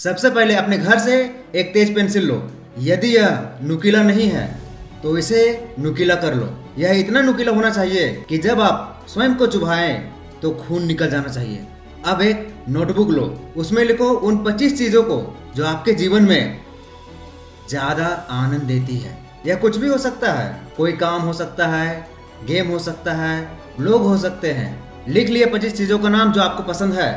सबसे पहले अपने घर से एक तेज पेंसिल लो। यदि यह नुकीला नहीं है तो इसे नुकीला कर लो। यह इतना नुकीला होना चाहिए कि जब आप स्वयं को चुभाएं तो खून निकल जाना चाहिए। अब एक नोटबुक लो, उसमें लिखो उन 25 चीजों को जो आपके जीवन में ज्यादा आनंद देती है। यह कुछ भी हो सकता है, कोई काम हो सकता है, गेम हो सकता है, लोग हो सकते हैं। लिख लिए 25 चीजों का नाम जो आपको पसंद है।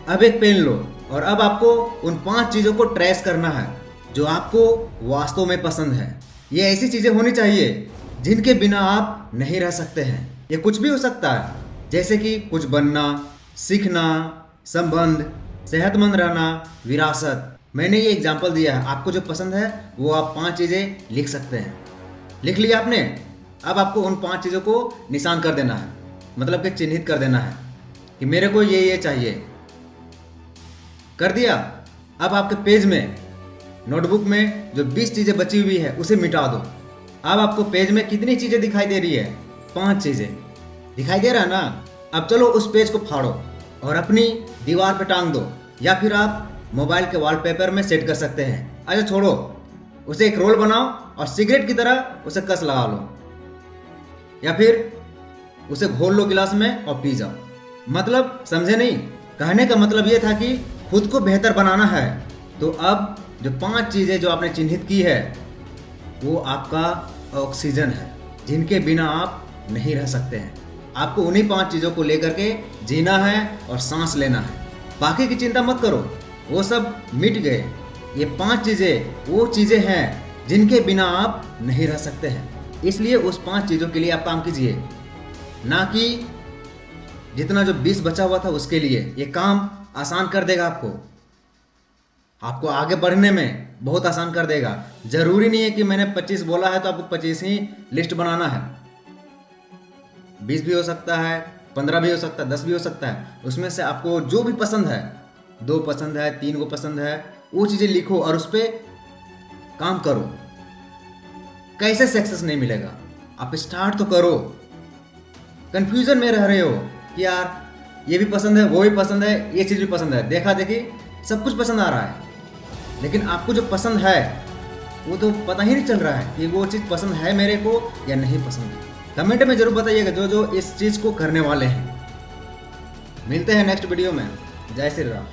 अब एक पेन लो और अब आपको उन 5 चीजों को ट्रेस करना है जो आपको वास्तव में पसंद है। ये ऐसी चीजें होनी चाहिए जिनके बिना आप नहीं रह सकते हैं। ये कुछ भी हो सकता है, जैसे कि कुछ बनना, सीखना, संबंध, सेहतमंद रहना, विरासत। मैंने ये एग्जाम्पल दिया है, आपको जो पसंद है वो आप 5 चीज़ें लिख सकते हैं। लिख लिया आपने? अब आपको उन 5 चीज़ों को निशान कर देना है, मतलब कि चिन्हित कर देना है कि मेरे को ये चाहिए। कर दिया? अब आपके पेज में, नोटबुक में जो 20 चीज़ें बची हुई है उसे मिटा दो। अब आपको पेज में कितनी चीज़ें दिखाई दे रही है? 5 चीज़ें दिखाई दे रहा है ना? अब चलो उस पेज को फाड़ो और अपनी दीवार पे टांग दो, या फिर आप मोबाइल के वॉलपेपर में सेट कर सकते हैं। अच्छा छोड़ो, उसे एक रोल बनाओ और सिगरेट की तरह उसे कस लगा लो, या फिर उसे घोल लो गिलास में और पी जाओ। मतलब समझे नहीं? कहने का मतलब ये था कि खुद को बेहतर बनाना है तो अब जो 5 चीज़ें जो आपने चिन्हित की है वो आपका ऑक्सीजन है, जिनके बिना आप नहीं रह सकते हैं। आपको उन्हीं 5 चीज़ों को लेकर के जीना है और सांस लेना है। बाकी की चिंता मत करो, वो सब मिट गए। ये 5 चीज़ें वो चीज़ें हैं जिनके बिना आप नहीं रह सकते हैं। इसलिए उस 5 चीज़ों के लिए आप काम कीजिए, ना कि जितना जो 20 बचा हुआ था उसके लिए। ये काम आसान कर देगा आपको आगे बढ़ने में बहुत आसान कर देगा। जरूरी नहीं है कि मैंने 25 बोला है तो आपको 25 ही लिस्ट बनाना है। 20 भी हो सकता है, 15 भी हो सकता है, 10 भी हो सकता है। उसमें से आपको जो भी पसंद है, 2 पसंद है, 3 को पसंद है, वो चीज़ें लिखो और उस पर काम करो। कैसे सक्सेस नहीं मिलेगा? आप स्टार्ट तो करो। कंफ्यूजन में रह रहे हो कि यार ये भी पसंद है, वो भी पसंद है, ये चीज़ भी पसंद है, देखा देखी सब कुछ पसंद आ रहा है, लेकिन आपको जो पसंद है वो तो पता ही नहीं चल रहा है कि वो चीज़ पसंद है मेरे को या नहीं पसंद है। कमेंट में जरूर बताइएगा जो इस चीज़ को करने वाले हैं। मिलते हैं नेक्स्ट वीडियो में। जय श्री राम।